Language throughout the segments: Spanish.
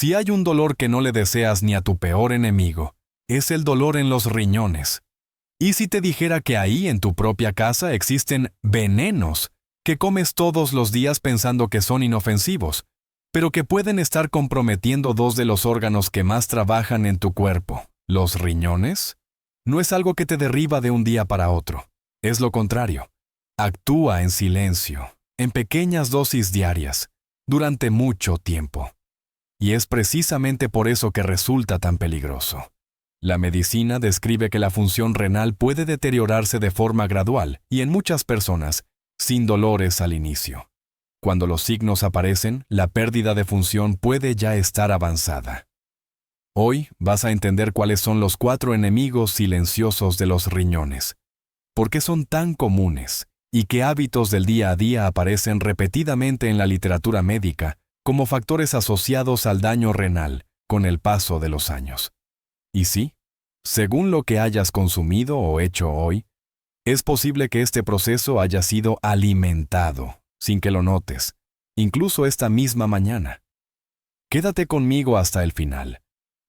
Si hay un dolor que no le deseas ni a tu peor enemigo, es el dolor en los riñones. ¿Y si te dijera que ahí en tu propia casa existen venenos que comes todos los días pensando que son inofensivos, pero que pueden estar comprometiendo dos de los órganos que más trabajan en tu cuerpo, los riñones? No es algo que te derriba de un día para otro. Es lo contrario. Actúa en silencio, en pequeñas dosis diarias, durante mucho tiempo. Y es precisamente por eso que resulta tan peligroso. La medicina describe que la función renal puede deteriorarse de forma gradual y en muchas personas, sin dolores al inicio. Cuando los signos aparecen, la pérdida de función puede ya estar avanzada. Hoy vas a entender cuáles son los 4 enemigos silenciosos de los riñones, por qué son tan comunes y qué hábitos del día a día aparecen repetidamente en la literatura médica como factores asociados al daño renal con el paso de los años. Y sí, según lo que hayas consumido o hecho hoy, es posible que este proceso haya sido alimentado, sin que lo notes, incluso esta misma mañana. Quédate conmigo hasta el final,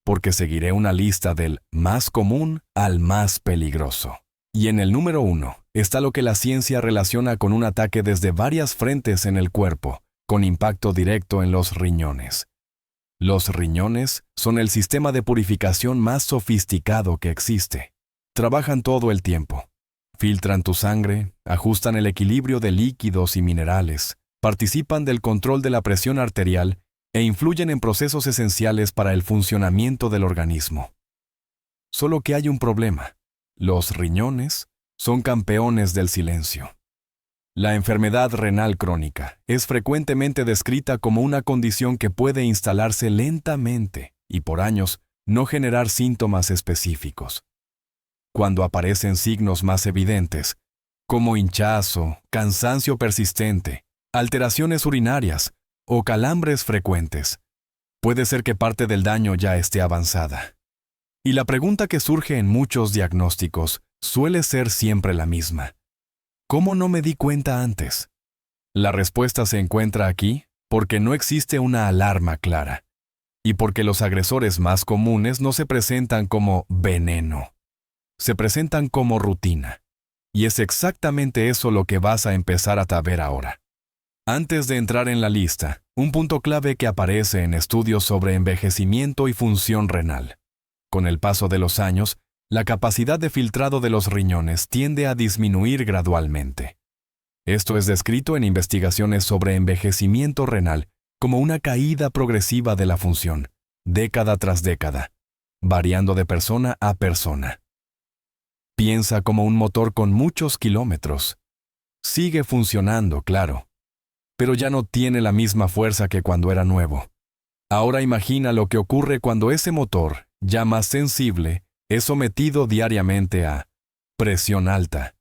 porque seguiré una lista del más común al más peligroso. Y en el número 1 está lo que la ciencia relaciona con un ataque desde varias frentes en el cuerpo, con impacto directo en los riñones. Los riñones son el sistema de purificación más sofisticado que existe. Trabajan todo el tiempo. Filtran tu sangre, ajustan el equilibrio de líquidos y minerales, participan del control de la presión arterial e influyen en procesos esenciales para el funcionamiento del organismo. Solo que hay un problema. Los riñones son campeones del silencio. La enfermedad renal crónica es frecuentemente descrita como una condición que puede instalarse lentamente y por años no generar síntomas específicos. Cuando aparecen signos más evidentes, como hinchazo, cansancio persistente, alteraciones urinarias o calambres frecuentes, puede ser que parte del daño ya esté avanzada. Y la pregunta que surge en muchos diagnósticos suele ser siempre la misma. ¿Cómo no me di cuenta antes? La respuesta se encuentra aquí porque no existe una alarma clara y porque los agresores más comunes no se presentan como veneno. Se presentan como rutina. Y es exactamente eso lo que vas a empezar a ver ahora. Antes de entrar en la lista, un punto clave que aparece en estudios sobre envejecimiento y función renal. Con el paso de los años, la capacidad de filtrado de los riñones tiende a disminuir gradualmente. Esto es descrito en investigaciones sobre envejecimiento renal como una caída progresiva de la función, década tras década, variando de persona a persona. Piensa como un motor con muchos kilómetros. Sigue funcionando, claro, pero ya no tiene la misma fuerza que cuando era nuevo. Ahora imagina lo que ocurre cuando ese motor, ya más sensible, es sometido diariamente a presión alta,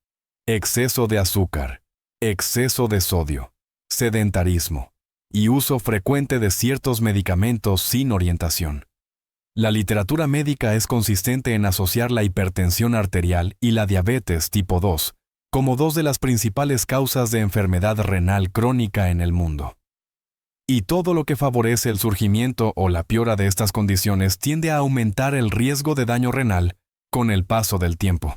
exceso de azúcar, exceso de sodio, sedentarismo y uso frecuente de ciertos medicamentos sin orientación. La literatura médica es consistente en asociar la hipertensión arterial y la diabetes tipo 2 como 2 de las principales causas de enfermedad renal crónica en el mundo. Y todo lo que favorece el surgimiento o la piora de estas condiciones tiende a aumentar el riesgo de daño renal con el paso del tiempo.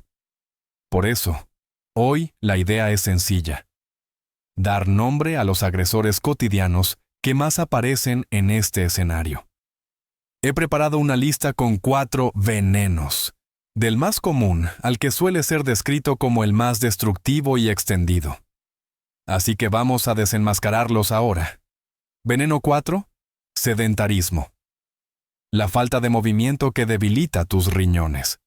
Por eso, hoy la idea es sencilla. Dar nombre a los agresores cotidianos que más aparecen en este escenario. He preparado una lista con 4 venenos, del más común al que suele ser descrito como el más destructivo y extendido. Así que vamos a desenmascararlos ahora. Veneno 4. Sedentarismo. La falta de movimiento que debilita tus riñones.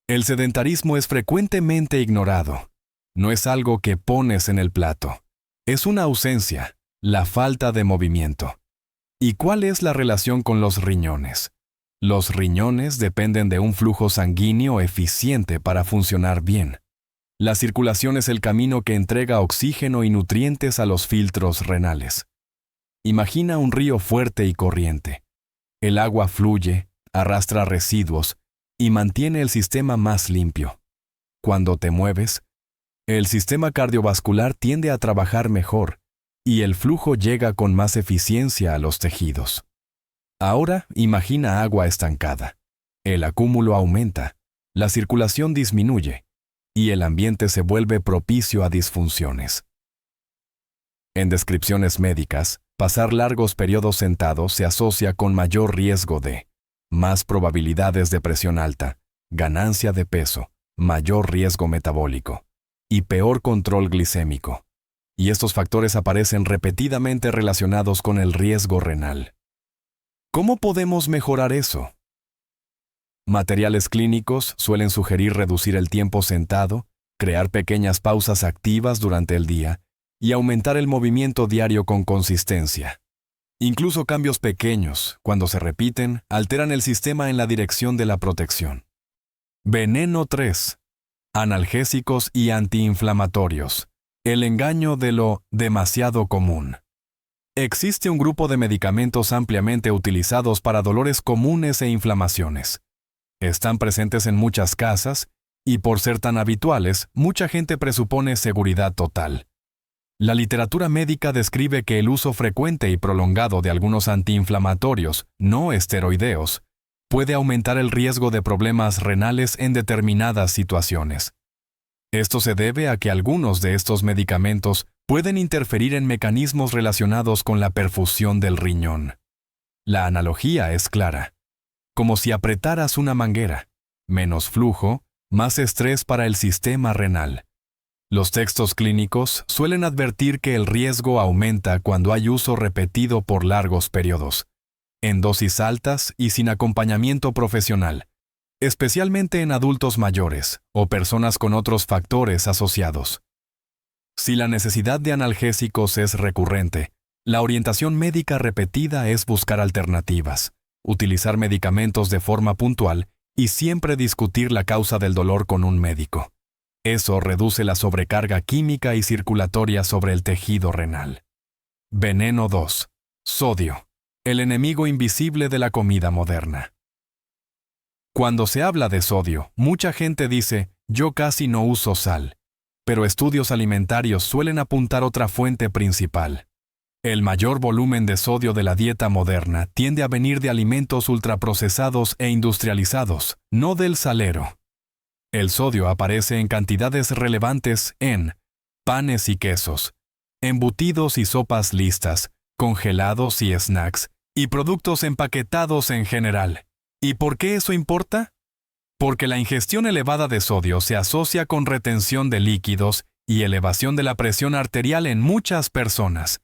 El sedentarismo es frecuentemente ignorado. No es algo que pones en el plato. Es una ausencia, la falta de movimiento. ¿Y cuál es la relación con los riñones? Los riñones dependen de un flujo sanguíneo eficiente para funcionar bien. La circulación es el camino que entrega oxígeno y nutrientes a los filtros renales. Imagina un río fuerte y corriente. El agua fluye, arrastra residuos y mantiene el sistema más limpio. Cuando te mueves, el sistema cardiovascular tiende a trabajar mejor y el flujo llega con más eficiencia a los tejidos. Ahora imagina agua estancada. El acúmulo aumenta, la circulación disminuye y el ambiente se vuelve propicio a disfunciones. En descripciones médicas, pasar largos periodos sentados se asocia con mayor riesgo de más probabilidades de presión alta, ganancia de peso, mayor riesgo metabólico y peor control glicémico. Y estos factores aparecen repetidamente relacionados con el riesgo renal. ¿Cómo podemos mejorar eso? Materiales clínicos suelen sugerir reducir el tiempo sentado, crear pequeñas pausas activas durante el día y aumentar el movimiento diario con consistencia. Incluso cambios pequeños, cuando se repiten, alteran el sistema en la dirección de la protección. Veneno 3. Analgésicos y antiinflamatorios. El engaño de lo demasiado común. Existe un grupo de medicamentos ampliamente utilizados para dolores comunes e inflamaciones. Están presentes en muchas casas y, por ser tan habituales, mucha gente presupone seguridad total. La literatura médica describe que el uso frecuente y prolongado de algunos antiinflamatorios no esteroideos puede aumentar el riesgo de problemas renales en determinadas situaciones. Esto se debe a que algunos de estos medicamentos pueden interferir en mecanismos relacionados con la perfusión del riñón. La analogía es clara. Como si apretaras una manguera. Menos flujo, más estrés para el sistema renal. Los textos clínicos suelen advertir que el riesgo aumenta cuando hay uso repetido por largos periodos, en dosis altas y sin acompañamiento profesional, especialmente en adultos mayores o personas con otros factores asociados. Si la necesidad de analgésicos es recurrente, la orientación médica repetida es buscar alternativas, utilizar medicamentos de forma puntual y siempre discutir la causa del dolor con un médico. Eso reduce la sobrecarga química y circulatoria sobre el tejido renal. Veneno 2. Sodio. El enemigo invisible de la comida moderna. Cuando se habla de sodio, mucha gente dice, yo casi no uso sal. Pero estudios alimentarios suelen apuntar otra fuente principal. El mayor volumen de sodio de la dieta moderna tiende a venir de alimentos ultraprocesados e industrializados, no del salero. El sodio aparece en cantidades relevantes en panes y quesos, embutidos y sopas listas, congelados y snacks, y productos empaquetados en general. ¿Y por qué eso importa? Porque la ingestión elevada de sodio se asocia con retención de líquidos y elevación de la presión arterial en muchas personas.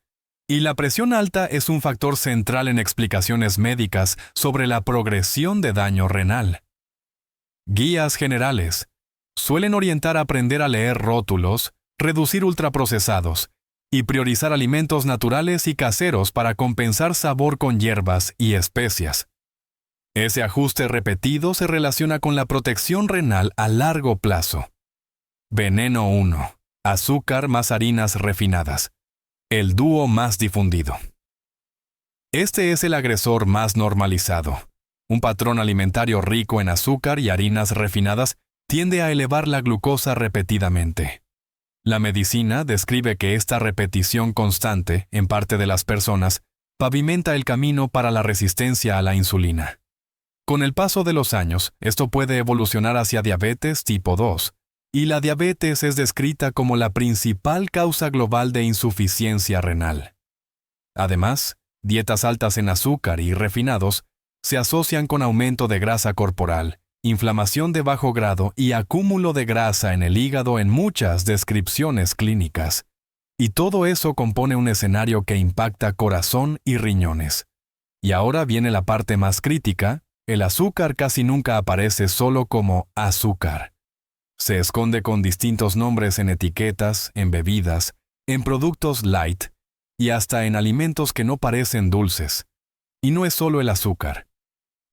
Y la presión alta es un factor central en explicaciones médicas sobre la progresión de daño renal. Guías generales suelen orientar a aprender a leer rótulos, reducir ultraprocesados y priorizar alimentos naturales y caseros para compensar sabor con hierbas y especias. Ese ajuste repetido se relaciona con la protección renal a largo plazo. Veneno 1. Azúcar más harinas refinadas. El dúo más difundido. Este es el agresor más normalizado. Un patrón alimentario rico en azúcar y harinas refinadas tiende a elevar la glucosa repetidamente. La medicina describe que esta repetición constante, en parte de las personas, pavimenta el camino para la resistencia a la insulina. Con el paso de los años, esto puede evolucionar hacia diabetes tipo 2, y la diabetes es descrita como la principal causa global de insuficiencia renal. Además, dietas altas en azúcar y refinados se asocian con aumento de grasa corporal, inflamación de bajo grado y acúmulo de grasa en el hígado en muchas descripciones clínicas. Y todo eso compone un escenario que impacta corazón y riñones. Y ahora viene la parte más crítica: el azúcar casi nunca aparece solo como azúcar. Se esconde con distintos nombres en etiquetas, en bebidas, en productos light y hasta en alimentos que no parecen dulces. Y no es solo el azúcar.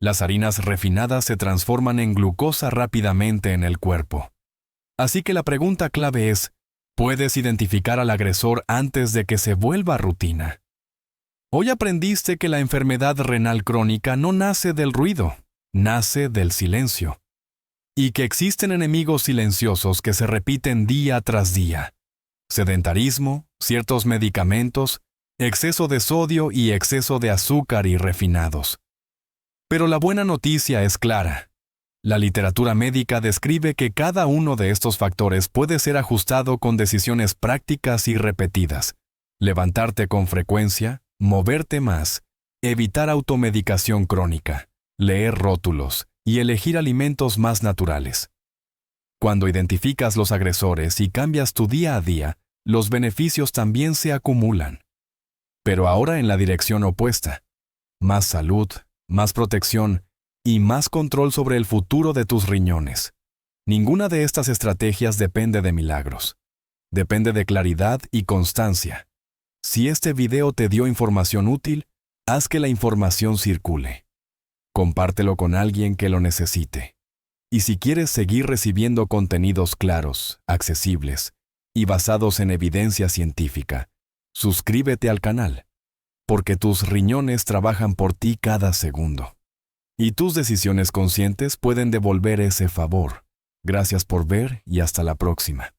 Las harinas refinadas se transforman en glucosa rápidamente en el cuerpo. Así que la pregunta clave es, ¿puedes identificar al agresor antes de que se vuelva rutina? Hoy aprendiste que la enfermedad renal crónica no nace del ruido, nace del silencio. Y que existen enemigos silenciosos que se repiten día tras día. Sedentarismo, ciertos medicamentos, exceso de sodio y exceso de azúcar y refinados. Pero la buena noticia es clara. La literatura médica describe que cada uno de estos factores puede ser ajustado con decisiones prácticas y repetidas. Levantarte con frecuencia, moverte más, evitar automedicación crónica, leer rótulos y elegir alimentos más naturales. Cuando identificas los agresores y cambias tu día a día, los beneficios también se acumulan. Pero ahora en la dirección opuesta. Más salud, más protección y más control sobre el futuro de tus riñones. Ninguna de estas estrategias depende de milagros. Depende de claridad y constancia. Si este video te dio información útil, haz que la información circule. Compártelo con alguien que lo necesite. Y si quieres seguir recibiendo contenidos claros, accesibles y basados en evidencia científica, suscríbete al canal, porque tus riñones trabajan por ti cada segundo. Y tus decisiones conscientes pueden devolver ese favor. Gracias por ver y hasta la próxima.